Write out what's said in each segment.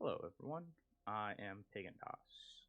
Hello everyone, I am Pagan Das.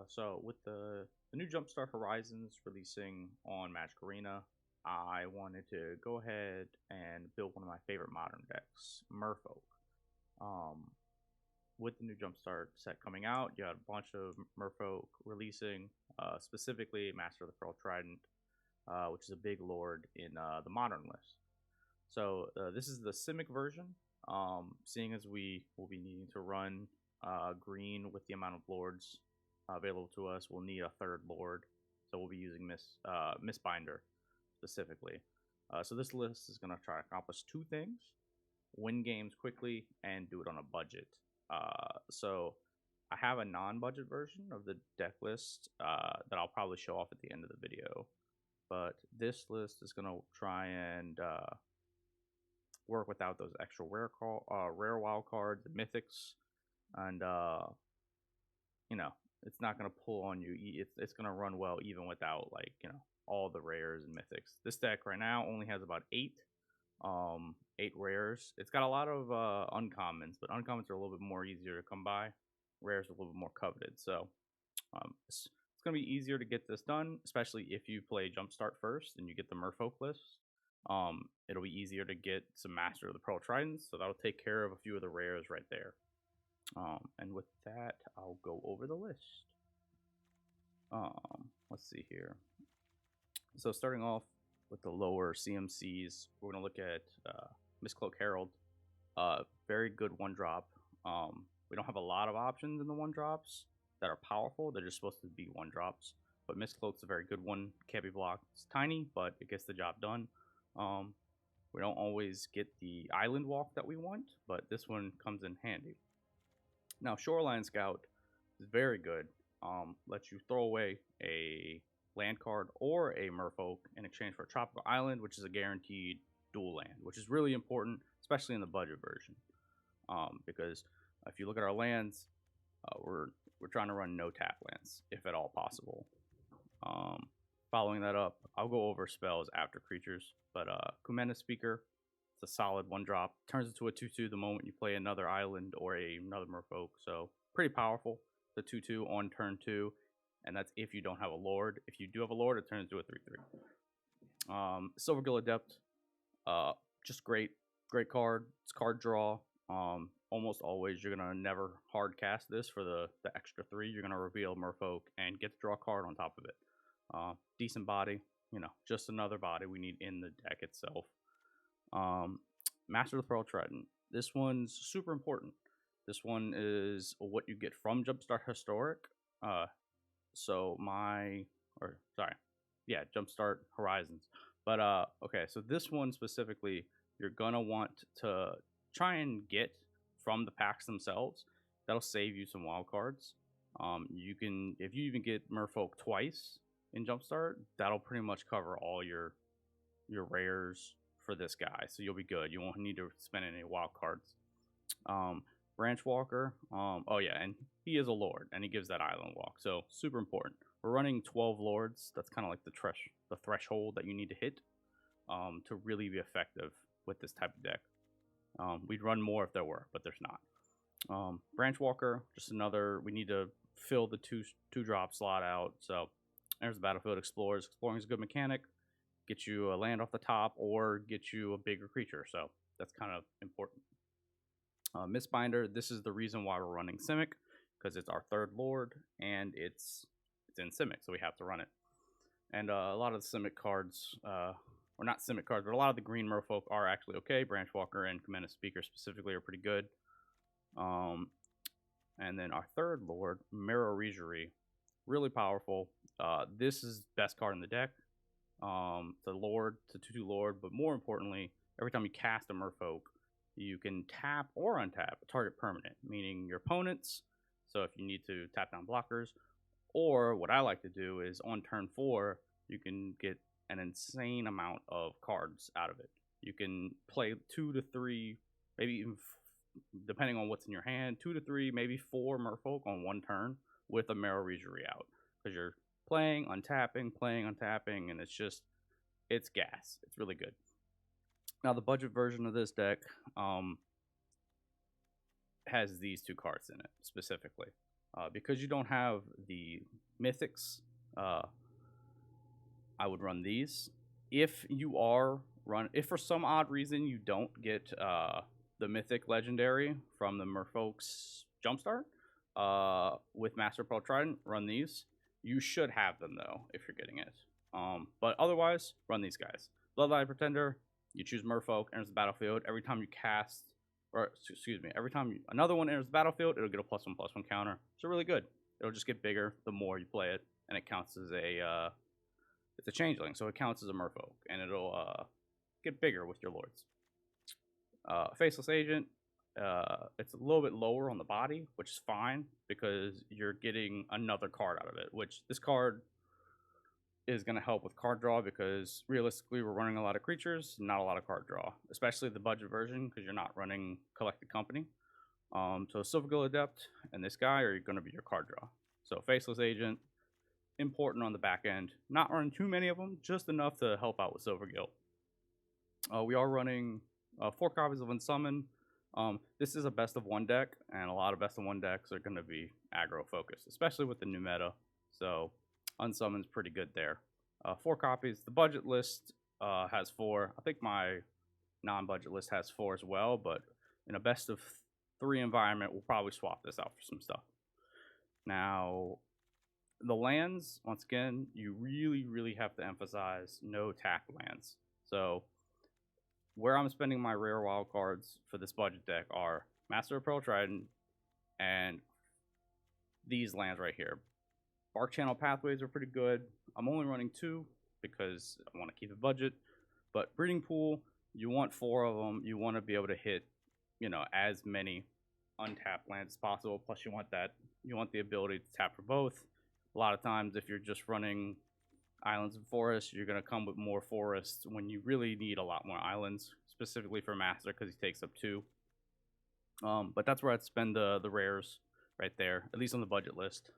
So with the new Jumpstart Horizons releasing on Magic Arena, I wanted to go ahead and build one of my favorite modern decks, Merfolk. Um, with the new Jumpstart set coming out, you had a bunch of Merfolk releasing, specifically Master of the Pearl Trident, which is a big lord in the modern list. So this is the Simic version. Seeing as we will be needing to run green with the amount of lords available to us, we'll need a third lord. So we'll be using Mistbinder specifically. So this list is going to try to accomplish two things: win games quickly and do it on a budget. So I have a non-budget version of the deck list that I'll probably show off at the end of the video. But this list is going to try and work without those extra rare wild cards, the mythics, and it's not gonna pull on you. It's gonna run well even without all the rares and mythics. This deck right now only has about eight rares. It's got a lot of uncommons, but uncommons are a little bit more easier to come by. Rares are a little bit more coveted, so it's gonna be easier to get this done, especially if you play Jumpstart first and you get the Merfolk list. It'll be easier to get some Master of the Pearl Tridents, so that'll take care of a few of the rares right there. And with that, I'll go over the list. Let's see here. So starting off with the lower CMCs, we're going to look at Mist-Cloaked Herald. Very good one drop. We don't have a lot of options in the one drops that are powerful. They're just supposed to be one drops. But Mist-Cloaked's a very good one. Can't be blocked. It's tiny, but it gets the job done. We don't always get the island walk that we want, but this one comes in handy. Now, Shoreline Scout is very good. Lets you throw away a land card or a Merfolk in exchange for a tropical island, which is a guaranteed dual land, which is really important, especially in the budget version. Because if you look at our lands, we're trying to run no tap lands, if at all possible. Following that up, I'll go over spells after creatures, but Kumena Speaker, it's a solid one drop. Turns into a 2/2 the moment you play another island or another Merfolk, so pretty powerful. The 2/2 on turn 2, and that's if you don't have a lord. If you do have a lord, it turns into a 3/3. Silvergill Adept, just great card. It's card draw. Almost always you're gonna never hard cast this for the extra 3. You're gonna reveal Merfolk and get to draw a card on top of it. Decent body, just another body we need in the deck itself. Master of the Pearl Trident. This one's super important. This one is what you get from Jumpstart Historic. Jumpstart Horizons. But okay, so this one specifically, you're gonna want to try and get from the packs themselves. That'll save you some wild cards. If you even get Merfolk twice in Jumpstart, that'll pretty much cover all your rares for this guy, so you'll be good. You won't need to spend any wild cards. Branchwalker, and he is a lord, and he gives that island walk, so super important. We're running 12 lords. That's kind of like the threshold that you need to hit to really be effective with this type of deck. We'd run more if there were, but there's not. Branchwalker, just another. We need to fill the two drop slot out, so there's the Battlefield Explorers. Exploring is a good mechanic. Get you a land off the top or get you a bigger creature, so that's kind of important. Mistbinder, this is the reason why we're running Simic, because it's our third lord and it's in Simic, so we have to run it. And a lot of the Simic cards, or not Simic cards, but a lot of the green Merfolk are actually okay. Branchwalker and Kumena Speaker specifically are pretty good. And then our third lord, Merrow Reejerey, really powerful. This is best card in the deck. The lord, the 2/2 lord, but more importantly, every time you cast a Merfolk, you can tap or untap a target permanent, meaning your opponents. So if you need to tap down blockers, or what I like to do is on turn 4, you can get an insane amount of cards out of it. You can play 2 to 3, maybe even depending on what's in your hand, 2 to 3, maybe 4 Merfolk on one turn with a Merrow Reejerey out, because you're playing, untapping, and it's gas. It's really good. Now, the budget version of this deck, has these two cards in it specifically. Because you don't have the mythics, I would run these. If for some odd reason you don't get the mythic legendary from the Merfolk's Jumpstart with Master Pearl Trident, run these. You should have them though if you're getting it. But otherwise, run these guys. Bloodline Pretender, you choose Merfolk, enters the battlefield. Every time you cast, or excuse me, every time another one enters the battlefield, it'll get a +1/+1 counter. So really good. It'll just get bigger the more you play it, and it counts as it's a changeling, so it counts as a Merfolk, and it'll get bigger with your lords. Faceless Agent, it's a little bit lower on the body, which is fine because you're getting another card out of it, which this card is going to help with card draw because realistically we're running a lot of creatures, not a lot of card draw, especially the budget version because you're not running Collected Company. So Silvergill Adept and this guy are going to be your card draw. So Faceless Agent, important on the back end. Not running too many of them, just enough to help out with Silvergill. We are running 4 copies of Unsummon. This is a best of 1 deck, and a lot of best of 1 decks are going to be aggro focused, especially with the new meta. So Unsummon's pretty good there. 4 copies. The budget list has 4. I think my non-budget list has 4 as well, but in a best of 3 environment, we'll probably swap this out for some stuff. Now, the lands, once again, you really have to emphasize no tap lands. So where I'm spending my rare wild cards for this budget deck are Master of Pearl Trident and these lands right here. Barkchannel Pathways are pretty good. I'm only running 2 because I want to keep it budget. But Breeding Pool, you want 4 of them. You want to be able to hit, as many untapped lands as possible. Plus, you want the ability to tap for both. A lot of times, if you're just running islands and forests, you're going to come with more forests when you really need a lot more islands, specifically for Master because he takes up 2. But that's where I'd spend the rares right there, at least on the budget list.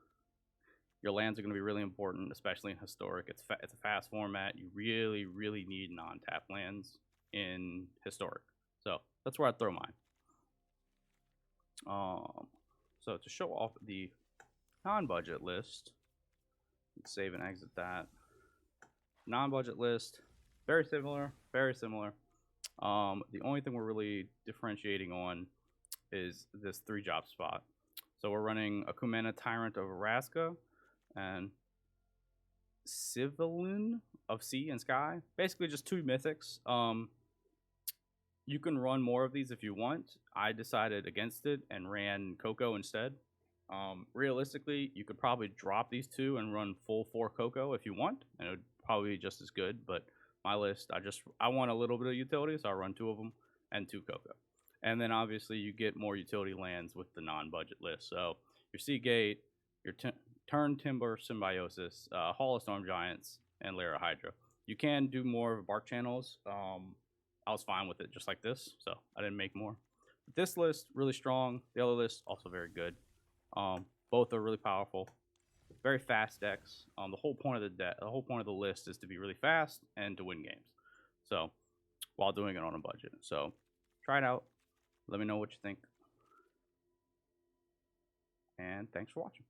Your lands are going to be really important, especially in Historic. It's a fast format. You really need non-tap lands in Historic. So that's where I'd throw mine. So to show off the non-budget list, let's save and exit that. Non-budget list, very similar. The only thing we're really differentiating on is this 3-drop spot. So we're running a Kumena Tyrant of Araska and Civilin of Sea and Sky. Basically just 2 mythics. You can run more of these if you want. I decided against it and ran Coco instead. Realistically, you could probably drop these 2 and run full 4 Coco if you want, and it would probably be just as good. But my list, I want a little bit of utility, so I run 2 of them and 2 Coco. And then obviously you get more utility lands with the non-budget list. So your Seagate, your Turn Timber Symbiosis, Hall of Storm Giants, and Lair of Hydra. You can do more bark channels. I was fine with it just like this, so I didn't make more. But this list, really strong. The other list, also very good. Both are really powerful. Very fast decks. The whole point of the list is to be really fast and to win games. So, while doing it on a budget. So, try it out. Let me know what you think. And thanks for watching.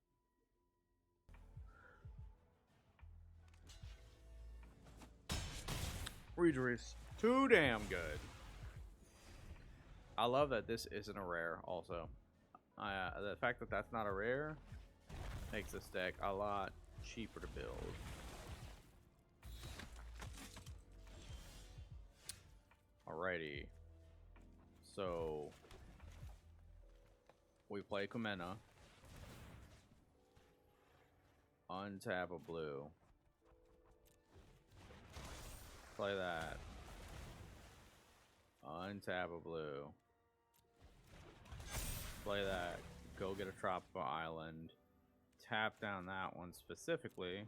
Reejerey's too damn good. I love that this isn't a rare also. The fact that that's not a rare makes this deck a lot cheaper to build. Alrighty. So we play Kumena. Untap a blue. Play that. Untap a blue. Play that. Go get a tropical island. Tap down that one specifically.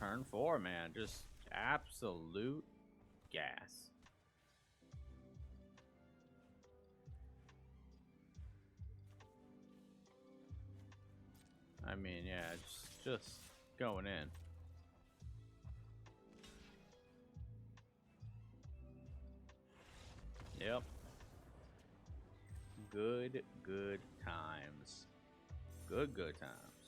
Turn 4, man. Just absolute gas. I mean, yeah, just going in. Yep. Good times. Good times.